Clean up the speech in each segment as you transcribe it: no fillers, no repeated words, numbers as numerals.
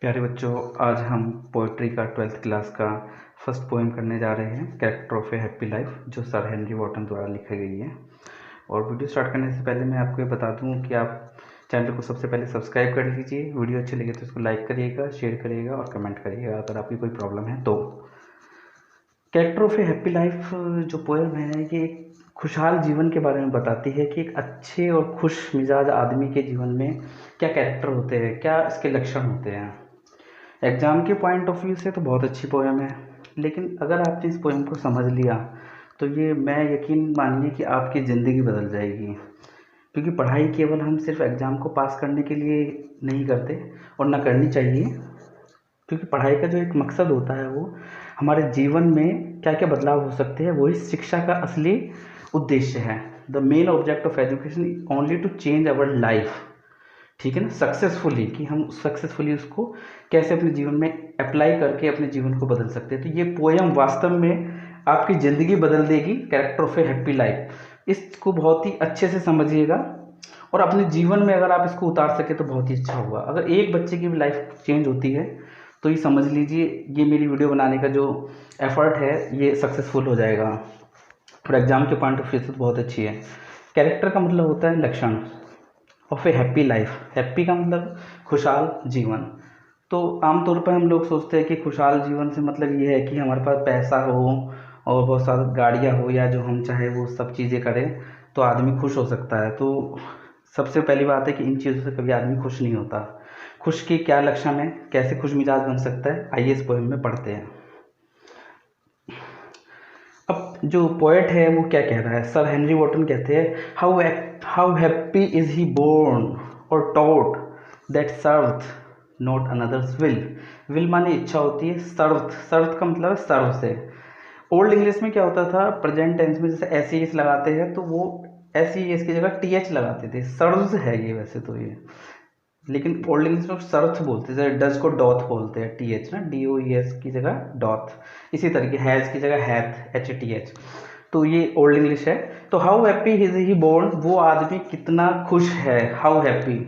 प्यारे बच्चों, आज हम पोएट्री का 12th क्लास का फर्स्ट पोएम करने जा रहे हैं, character of A happy life, जो सर हेनरी वॉटन द्वारा लिखी गई है। और वीडियो स्टार्ट करने से पहले मैं आपको ये बता दूं कि आप चैनल को सबसे पहले सब्सक्राइब कर लीजिए। वीडियो अच्छी लगे तो इसको लाइक करिएगा, शेयर करिएगा और कमेंट करिएगा अगर आपकी कोई प्रॉब्लम है तो। Character of A happy life जो पोएम है, ये एक खुशहाल जीवन के बारे में बताती है कि एक अच्छे और खुश मिजाज आदमी के जीवन में क्या कैरेक्टर होते हैं, क्या इसके लक्षण होते हैं। एग्ज़ाम के पॉइंट ऑफ व्यू से तो बहुत अच्छी पोएम है, लेकिन अगर आपने इस पोएम को समझ लिया तो ये मैं यकीन मानिए कि आपकी ज़िंदगी बदल जाएगी। क्योंकि पढ़ाई केवल हम सिर्फ एग्ज़ाम को पास करने के लिए नहीं करते, और ना करनी चाहिए। क्योंकि पढ़ाई का जो एक मकसद होता है वो हमारे जीवन में क्या क्या बदलाव हो सकते हैं, वही शिक्षा का असली उद्देश्य है। The main object of education only to change our life, ठीक है ना, सक्सेसफुली, कि हम सक्सेसफुली उसको कैसे अपने जीवन में अप्लाई करके अपने जीवन को बदल सकते हैं। तो ये पोएम वास्तव में आपकी ज़िंदगी बदल देगी। Character of A happy life, इसको बहुत ही अच्छे से समझिएगा और अपने जीवन में अगर आप इसको उतार सके तो बहुत ही अच्छा होगा। अगर एक बच्चे की भी लाइफ चेंज होती है तो ये समझ लीजिए ये मेरी वीडियो बनाने का जो एफर्ट है ये सक्सेसफुल हो जाएगा। और एग्जाम के पॉइंट ऑफ व्यू से तो बहुत अच्छी है। कैरेक्टर का मतलब होता है लक्षण of A happy life. Happy का मतलब खुशहाल जीवन। तो आमतौर पर हम लोग सोचते हैं कि खुशहाल जीवन से मतलब ये है कि हमारे पास पैसा हो और बहुत सारी गाड़ियाँ हो, या जो हम चाहे वो सब चीज़ें करें तो आदमी खुश हो सकता है। तो सबसे पहली बात है कि इन चीज़ों से कभी आदमी खुश नहीं होता। खुश के क्या लक्षण है, कैसे खुश मिजाज बन सकता है, आइए इस पोएम में पढ़ते हैं। अब जो पोएट है वो क्या कह रहा है, सर हेनरी वॉटन कहते हैं, how happy is he born और taught that serveth not another's will. Will माने इच्छा होती है, सर्थ, सर्थ का मतलब है सर्व से। ओल्ड इंग्लिश में क्या होता था, प्रेजेंट टेंस में जैसे एस ई एस लगाते हैं तो वो एस ई एस की जगह टी एच लगाते थे। सर्व्स है ये वैसे तो ये, लेकिन ओल्ड इंग्लिश में सर्थ बोलते हैं। डच को डॉथ बोलते हैं, टी एच ना, डी ओ ई एस की जगह डॉथ। इसी तरीके हैज़ की जगह हैथ, एच टी एच। तो ये ओल्ड इंग्लिश है। तो how happy is he born, वो आदमी कितना खुश है। हाउ हैप्पी,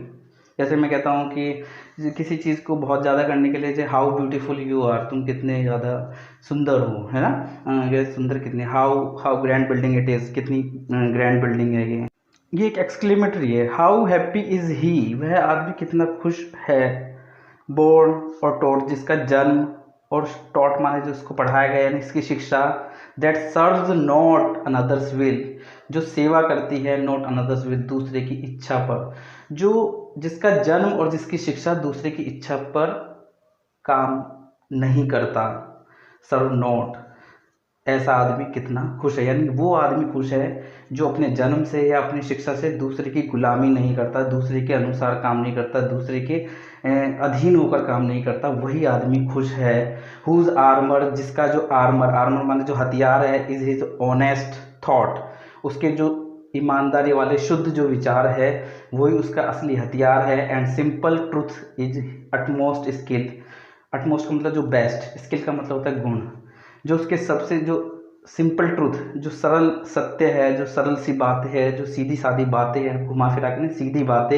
जैसे मैं कहता हूँ कि किसी चीज़ को बहुत ज़्यादा करने के लिए, जैसे हाउ ब्यूटीफुल यू आर, तुम कितने ज़्यादा सुंदर हो, है ना, ये सुंदर कितने, how how grand building it is, कितनी ग्रैंड बिल्डिंग है ये एक एक्सक्लेमेटरी है। हाउ हैप्पी इज ही, वह आदमी कितना खुश है। बोर्न और टॉट, जिसका जन्म, और टॉट माने जो उसको पढ़ाया गया, यानी इसकी शिक्षा। That serves not another's will, जो सेवा करती है, नॉट अनदर्स विल, दूसरे की इच्छा पर। जो जिसका जन्म और जिसकी शिक्षा दूसरे की इच्छा पर काम नहीं करता, सर्व नॉट, ऐसा आदमी कितना खुश है। यानी वो आदमी खुश है जो अपने जन्म से या अपनी शिक्षा से दूसरे की गुलामी नहीं करता, दूसरे के अनुसार काम नहीं करता, दूसरे के अधीन होकर काम नहीं करता, वही आदमी खुश है। हुज आर्मर, जिसका जो आर्मर, आर्मर माने जो हथियार है, इज हिज ऑनेस्ट थॉट, उसके जो ईमानदारी वाले शुद्ध जो विचार है वही उसका असली हथियार है। And simple truth is utmost skill, utmost का मतलब जो बेस्ट, स्किल का मतलब होता है गुण। जो उसके सबसे जो सिंपल ट्रूथ, जो सरल सत्य है, जो सरल सी बात है, जो सीधी सादी बातें हैं, घुमा फिरा के सीधी बातें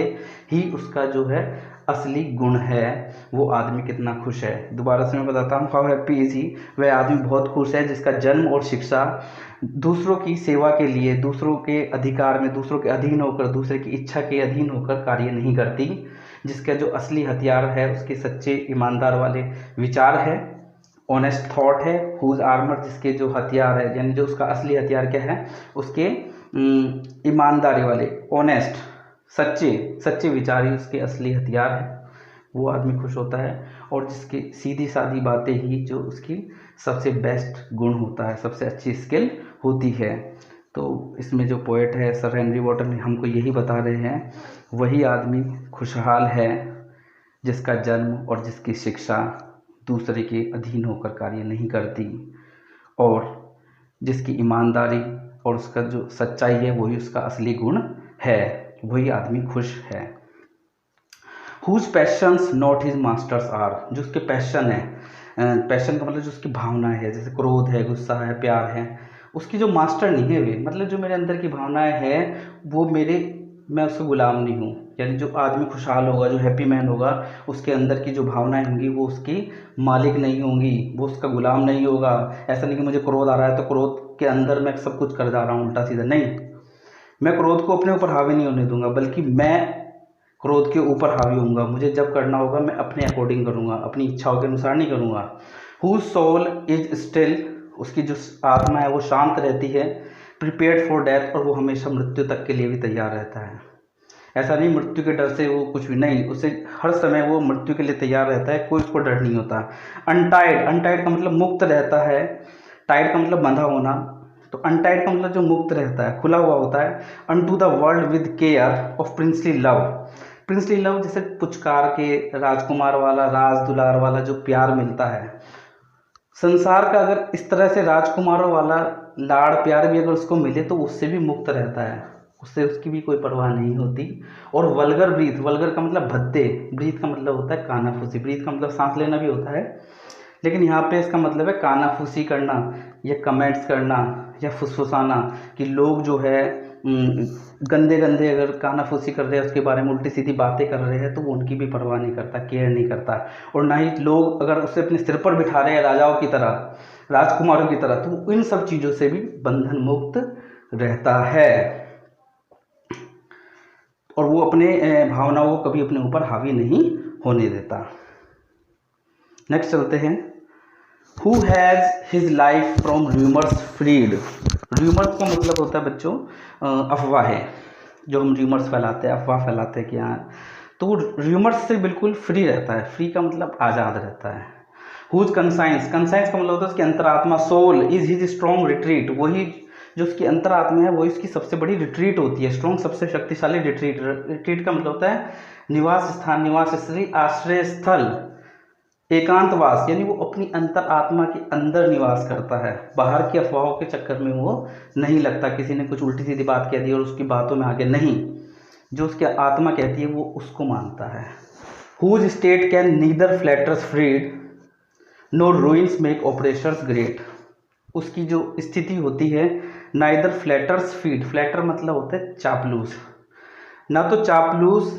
ही उसका जो है असली गुण है। वो आदमी कितना खुश है। दोबारा से मैं बताता हूँ, हाउ हैप्पी इज ही, वह आदमी बहुत खुश है जिसका जन्म और शिक्षा दूसरों की सेवा के लिए, दूसरों के अधिकार में, दूसरों के अधीन होकर, दूसरे की इच्छा के अधीन होकर कार्य नहीं करती। जिसका जो असली हथियार है उसके सच्चे ईमानदार वाले विचार है। ऑनेस्ट थॉट है। हुज आर्मर, जिसके जो हथियार है, यानी जो उसका असली हथियार क्या है, उसके ईमानदारी वाले, ऑनेस्ट, सच्चे सच्चे विचार ही उसके असली हथियार है। वो आदमी खुश होता है। और जिसकी सीधी सादी बातें ही जो उसकी सबसे बेस्ट गुण होता है, सबसे अच्छी स्किल होती है। तो इसमें जो पोएट है सर हेनरी वॉटन हमको यही बता रहे हैं, वही आदमी खुशहाल है जिसका जन्म और जिसकी शिक्षा दूसरे के अधीन होकर कार्य नहीं करती, और जिसकी ईमानदारी और उसका जो सच्चाई है वही उसका असली गुण है। वही आदमी खुश है। Whose passions not his masters are, जो उसके पैशन है, पैशन का मतलब जो उसकी भावनाएं है, जैसे क्रोध है, गुस्सा है, प्यार है, उसकी जो मास्टर नहीं है वे, मतलब जो मेरे अंदर की भावनाएं हैं वो मेरे, मैं उसका गुलाम नहीं हूँ। यानी जो आदमी खुशहाल होगा, जो हैप्पी मैन होगा, उसके अंदर की जो भावनाएं होंगी वो उसकी मालिक नहीं होंगी, वो उसका गुलाम नहीं होगा। ऐसा नहीं कि मुझे क्रोध आ रहा है तो क्रोध के अंदर मैं सब कुछ कर जा रहा हूँ उल्टा सीधा, नहीं, मैं क्रोध को अपने ऊपर हावी नहीं होने दूंगा, बल्कि मैं क्रोध के ऊपर हावी होऊंगा। मुझे जब करना होगा मैं अपने अकॉर्डिंग करूंगा, अपनी इच्छाओं के अनुसार नहीं करूंगा। हु सोल इज स्टिल, उसकी जो आत्मा है वो शांत रहती है। प्रिपेयर्ड फॉर डेथ, और वो हमेशा मृत्यु तक के लिए भी तैयार रहता है। ऐसा नहीं मृत्यु के डर से वो कुछ भी नहीं, उसे हर समय वो मृत्यु के लिए तैयार रहता है, कोई उसको डर नहीं होता। अनटाइड, अनटाइड का मतलब मुक्त रहता है, टाइड का मतलब बंधा होना, तो अनटाइड का मतलब जो मुक्त रहता है, खुला हुआ होता है। Unto the world with care of princely love, princely love जैसे पुचकार के राजकुमार वाला, राज दुलार वाला जो प्यार मिलता है संसार का, अगर इस तरह से राजकुमारों वाला लाड़ प्यार भी अगर उसको मिले तो उससे भी मुक्त रहता है, उससे उसकी भी कोई परवाह नहीं होती। और वल्गर ब्रीथ, वल्गर का मतलब भद्दे, ब्रीथ का मतलब होता है कानाफूसी, ब्रीथ का मतलब सांस लेना भी होता है, लेकिन यहाँ पे इसका मतलब है कानाफूसी करना या कमेंट्स करना या फुसफुसाना, कि लोग जो है गंदे गंदे अगर कानाफूसी कर रहे हैं, उसके बारे में उल्टी सीधी बातें कर रहे हैं, तो वो उनकी भी परवाह नहीं करता, केयर नहीं करता। और ना ही लोग अगर उसे अपने सिर पर बिठा रहे हैं राजाओं की तरह, राजकुमारों की तरह, तो इन सब चीज़ों से भी बंधन मुक्त रहता है, और वो अपने भावनाओं को कभी अपने ऊपर हावी नहीं होने देता। नेक्स्ट चलते हैं। Who has his life from rumours freed, rumours का मतलब होता है बच्चों अफवाहें, जो हम र्यूमर्स फैलाते हैं, अफवाह फैलाते हैं कि यहाँ, तो वो र्यूमर्स से बिल्कुल फ्री रहता है, फ्री का मतलब आज़ाद रहता है। हुज कंसाइंस, कंसाइंस का मतलब होता है उसकी अंतरात्मा, soul is his strong retreat, वही जो उसकी अंतरात्मा है वही उसकी सबसे बड़ी रिट्रीट होती है, स्ट्रॉन्ग सबसे शक्तिशाली रिट्रीट। रिट्रीट का मतलब होता है निवास स्थान, निवास स्थली, आश्रय स्थल, एकांतवास, यानी वो अपनी अंतर आत्मा के अंदर निवास करता है, बाहर की अफवाहों के चक्कर में वो नहीं लगता, किसी ने कुछ उल्टी सीधी बात कह दी और उसकी बातों में आगे नहीं, जो उसकी आत्मा कहती है वो उसको मानता है। Whose state can neither flatterers freed no ruins make operations great, उसकी जो स्थिति होती है नाइदर फ्लैटर्स फीड, फ्लैटर मतलब होता है चापलूस, ना तो चापलूस,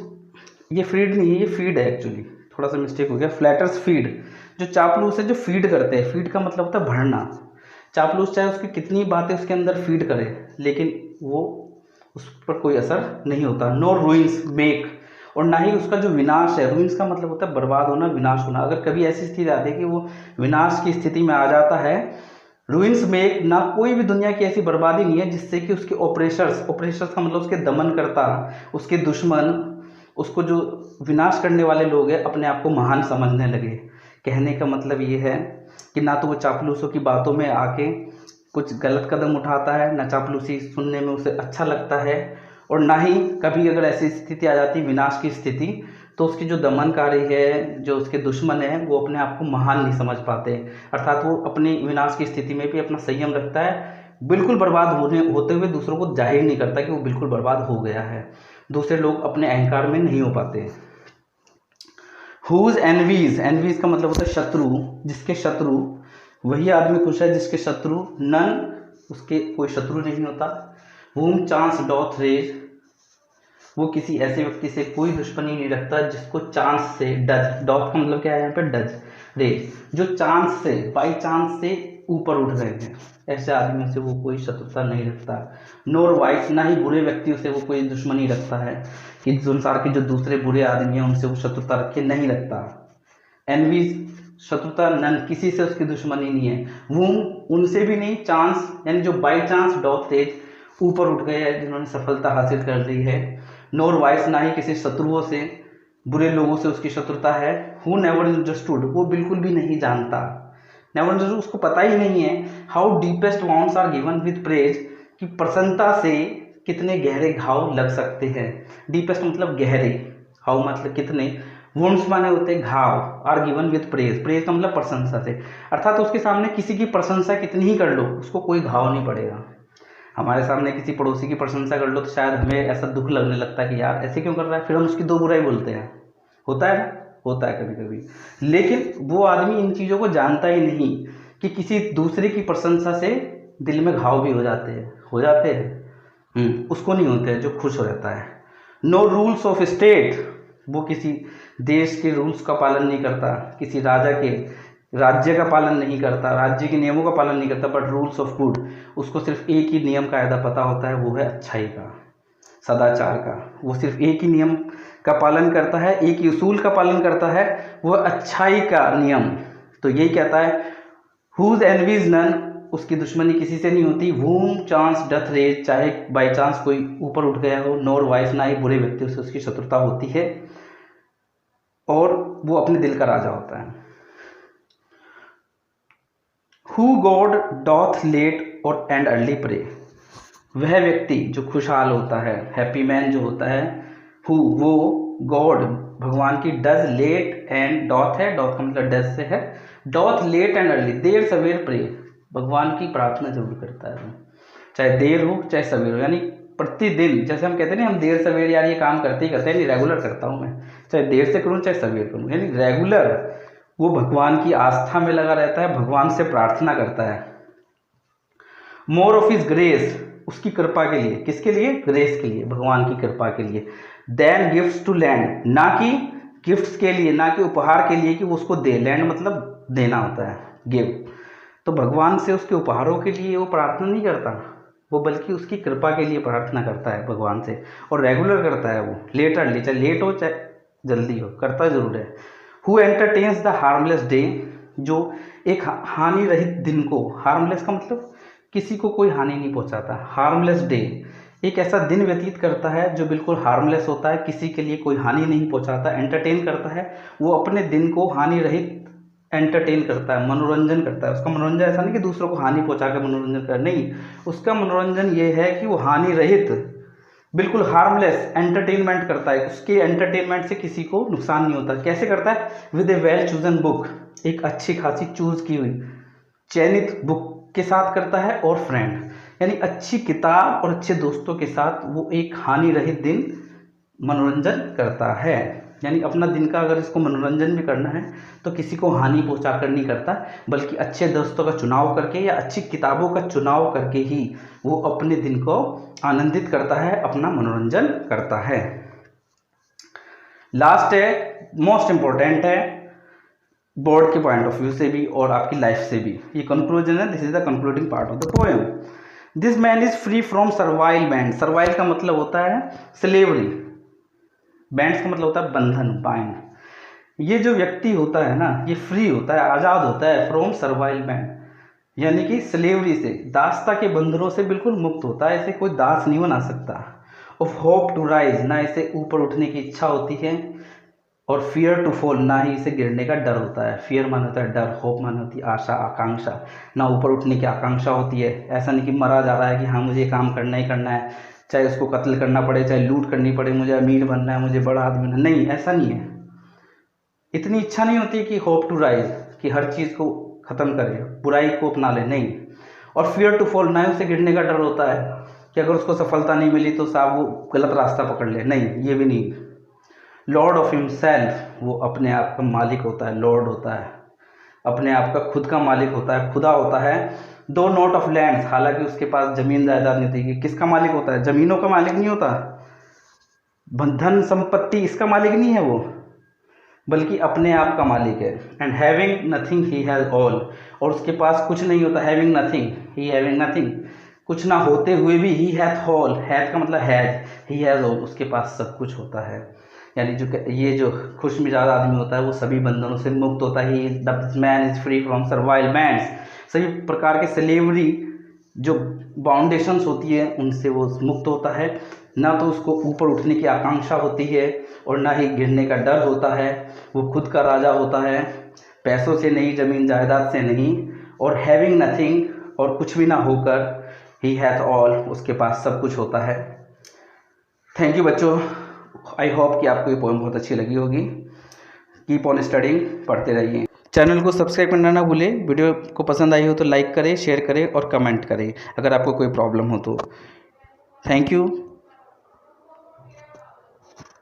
ये फीड नहीं है, ये फीड है एक्चुअली, थोड़ा सा मिस्टेक हो गया, फ्लैटर्स फीड, जो चापलूस है जो फीड करते हैं, फीड का मतलब होता है भरना, चापलूस चाहे उसकी कितनी बातें उसके अंदर फीड करे लेकिन वो उस पर कोई असर नहीं होता। नो रूइंस मेक, और ना ही उसका जो विनाश है, रूइंस का मतलब होता है बर्बाद होना, विनाश होना, अगर कभी ऐसी स्थिति आती है कि वो विनाश की स्थिति में आ जाता है, रूइंस मेक, ना कोई भी दुनिया की ऐसी बर्बादी नहीं है जिससे कि उसके ऑपरेशर्स, ऑपरेशर्स का मतलब उसके दमन करता, उसके दुश्मन, उसको जो विनाश करने वाले लोग हैं अपने आप को महान समझने लगे। कहने का मतलब ये है कि ना तो वो चापलूसों की बातों में आके कुछ गलत कदम उठाता है, ना चापलूसी सुनने में उसे अच्छा लगता है, और ना ही कभी अगर ऐसी स्थिति आ जाती है विनाश की स्थिति, तो उसकी जो दमनकारी है, जो उसके दुश्मन है, वो अपने आप को महान नहीं समझ पाते, अर्थात वो अपनी विनाश की स्थिति में भी अपना संयम रखता है, बिल्कुल बर्बाद होते हुए दूसरों को जाहिर नहीं करता कि वो बिल्कुल बर्बाद हो गया है, दूसरे लोग अपने अहंकार में नहीं हो पाते। हुज एनवीज, एनवीज का मतलब होता है शत्रु, जिसके शत्रु, वही आदमी खुश है जिसके शत्रु, नन, उसके कोई शत्रु नहीं होता। whom चांस डॉथ रेज, वो किसी ऐसे व्यक्ति से कोई दुश्मनी नहीं रखता जिसको चांस से, डज, डॉथ का मतलब क्या है यहाँ पे, डज, रेज, जो चांस से, बाई चांस से ऊपर उठ रहे हैं, ऐसे आदमियों से वो कोई शत्रुता नहीं रखता। नोर वाइस, ना ही बुरे व्यक्तियों से वो कोई दुश्मनी रखता है, कि संसार के जो दूसरे बुरे आदमी हैं उनसे वो शत्रुता रखे नहीं रखता। एनवीज, शत्रुता, नन, किसी से उसकी दुश्मनी नहीं है। वूम, उनसे भी नहीं, चांस यानी जो बाई चांस डॉथ रेज ऊपर उठ गए हैं, जिन्होंने सफलता हासिल कर ली है। नोर वाइस, ना ही किसी शत्रुओं से, बुरे लोगों से उसकी शत्रुता है। हु नेवर अंडरस्टूड, वो बिल्कुल भी नहीं जानता, नेवर अंडरस्टूड, उसको पता ही नहीं है। How deepest wounds are given with praise, कि प्रसन्नता से कितने गहरे घाव लग सकते हैं। डीपेस्ट मतलब गहरे, हाउ मतलब कितने, वुंड्स माने होते हैं घाव, are given with praise, praise का मतलब प्रशंसा से, अर्थात उसके सामने किसी की प्रशंसा कितनी ही कर लो उसको कोई घाव नहीं पड़ेगा। हमारे सामने किसी पड़ोसी की प्रशंसा कर लो तो शायद हमें ऐसा दुख लगने लगता है कि यार ऐसे क्यों कर रहा है, फिर हम उसकी दो बुराई बोलते हैं, होता है ना, होता है कभी कभी। लेकिन वो आदमी इन चीज़ों को जानता ही नहीं कि किसी दूसरे की प्रशंसा से दिल में घाव भी हो जाते हैं, उसको नहीं होते हैं जो खुश हो जाता है। नो रूल्स ऑफ स्टेट, वो किसी देश के रूल्स का पालन नहीं करता, किसी राज्य का पालन नहीं करता, राज्य के नियमों का पालन नहीं करता, बट रूल्स ऑफ गुड, उसको सिर्फ एक ही नियम कायदा पता होता है, वो है अच्छाई का, सदाचार का। वो सिर्फ एक ही नियम का पालन करता है, एक ही उसूल का पालन करता है, वो अच्छाई का नियम। तो यही कहता है हुज एनवीज नन, उसकी दुश्मनी किसी से नहीं होती, वूम चांस डथ रेज, चाहे बाई चांस कोई ऊपर उठ गया हो, नोर वाइस, ना ही बुरे व्यक्तियों से उसकी शत्रुता होती है, और वो अपने दिल का राजा होता है। हु गॉड डॉथ लेट और एंड अर्ली प्रे, वह व्यक्ति जो खुशहाल होता है, हैप्पी मैन जो होता है, हु वो गॉड भगवान की, डज लेट एंड डॉथ है, डॉथ का मतलब डज से है, डॉथ लेट एंड अर्ली, देर सवेर प्रे, भगवान की प्रार्थना जरूर करता है, चाहे देर हो चाहे सवेर हो, यानी प्रतिदिन, जैसे हम कहते हैं ना हम देर सवेर यार ये काम करते ही करते हैं, नहीं रेगुलर करता हूँ मैं, चाहे देर से करूँ चाहे सवेर करूँ, यानी रेगुलर वो भगवान की आस्था में लगा रहता है, भगवान से प्रार्थना करता है। मोर ऑफ हिज ग्रेस, उसकी कृपा के लिए, किसके लिए? ग्रेस के लिए, भगवान की कृपा के लिए। देन गिफ्ट्स टू लैंड, ना कि गिफ्ट्स के लिए, ना कि उपहार के लिए कि वो उसको दे, लैंड मतलब देना होता है, गिव। तो भगवान से उसके उपहारों के लिए वो प्रार्थना नहीं करता, वो बल्कि उसकी कृपा के लिए प्रार्थना करता है भगवान से, और रेगुलर करता है वो, लेट अर्ली, चाहे लेट हो चाहे जल्दी हो, करता जरूर है। Who entertains the harmless day, जो एक हानि रहित दिन को, हार्मलेस का मतलब किसी को कोई हानि नहीं पहुंचाता, हार्मलेस डे, एक ऐसा दिन व्यतीत करता है जो बिल्कुल हार्मलेस होता है, किसी के लिए कोई हानि नहीं पहुंचाता, एंटरटेन करता है, वो अपने दिन को हानि रहित एंटरटेन करता है, मनोरंजन करता है। उसका मनोरंजन ऐसा नहीं कि दूसरों को हानि पहुंचा कर मनोरंजन कर, नहीं, उसका मनोरंजन ये है कि वो हानि रहित, बिल्कुल हार्मलेस एंटरटेनमेंट करता है, उसके एंटरटेनमेंट से किसी को नुकसान नहीं होता। कैसे करता है? With A well chosen book, एक अच्छी खासी चूज की हुई चयनित बुक के साथ करता है, और फ्रेंड, यानी अच्छी किताब और अच्छे दोस्तों के साथ वो एक हानि रहित दिन मनोरंजन करता है। यानी अपना दिन का अगर इसको मनोरंजन भी करना है तो किसी को हानि पहुंचा कर नहीं करता, बल्कि अच्छे दोस्तों का चुनाव करके या अच्छी किताबों का चुनाव करके ही वो अपने दिन को आनंदित करता है, अपना मनोरंजन करता है। लास्ट है, मोस्ट इंपॉर्टेंट है, बोर्ड के पॉइंट ऑफ व्यू से भी और आपकी लाइफ से भी, ये कंक्लूजन है, this is the concluding part of the poem. This man is free from servile band, servile का मतलब होता है स्लेवरी, बैंड्स का मतलब होता है बंधन, बाइंड। ये जो व्यक्ति होता है ना, ये फ्री होता है, आज़ाद होता है, फ्रॉम सर्वाइल बैंड, यानी कि स्लेवरी से, दासता के बंधनों से बिल्कुल मुक्त होता है, इसे कोई दास नहीं बना सकता। ऑफ होप टू राइज, ना इसे ऊपर उठने की इच्छा होती है, और फियर टू फॉल, ना ही इसे गिरने का डर होता है। फियर माना होता है डर, होप माना होती है आशा, आकांक्षा, ना ऊपर उठने की आकांक्षा होती है। ऐसा नहीं कि मरा जा रहा है कि हाँ मुझे ये काम करना ही करना है, चाहे उसको कत्ल करना पड़े, चाहे लूट करनी पड़े, मुझे अमीर बनना है, मुझे बड़ा आदमी बनना, नहीं, ऐसा नहीं है। इतनी इच्छा नहीं होती कि होप टू राइज, कि हर चीज़ को ख़त्म करे, बुराई को अपना ले, नहीं। और फियर टू फॉल, ना ही उसे गिरने का डर होता है कि अगर उसको सफलता नहीं मिली तो साहब वो गलत रास्ता पकड़ ले, नहीं, ये भी नहीं। लॉर्ड ऑफ हिमसेल्फ, वो अपने आप का मालिक होता है, लॉर्ड होता है, अपने आप का खुद का मालिक होता है, खुदा होता है। दो नॉट ऑफ लैंड्स, हालांकि उसके पास जमीन जायदाद नहीं होती, किसका मालिक होता है? जमीनों का मालिक नहीं होता, धन संपत्ति इसका मालिक नहीं है वो, बल्कि अपने आप का मालिक है। And having nothing he has all, और उसके पास कुछ नहीं होता, हैविंग नथिंग, ही हैविंग नथिंग, कुछ ना होते हुए भी ही हैथ ऑल, हैथ का मतलब हैज, ही हैज ऑल, उसके पास सब कुछ होता है। यानी जो ये जो खुश मिजाज आदमी होता है वो सभी बंधनों से मुक्त होता है। He the man is free from servile bands, सभी प्रकार के स्लेवरी जो बाउंडेशंस होती है उनसे वो मुक्त होता है। ना तो उसको ऊपर उठने की आकांक्षा होती है और ना ही गिरने का डर होता है। वो खुद का राजा होता है, पैसों से नहीं, ज़मीन जायदाद से नहीं। और हैविंग नथिंग, और कुछ भी ना होकर, ही हैथ ऑल, उसके पास सब कुछ होता है। थैंक यू बच्चों, आई होप कि आपको ये पोएम बहुत अच्छी लगी होगी। कीप ऑन स्टडिंग, पढ़ते रहिए। चैनल को सब्सक्राइब करना ना भूलें। वीडियो को पसंद आई हो तो लाइक करें, शेयर करें और कमेंट करें अगर आपको कोई प्रॉब्लम हो तो। Thank you.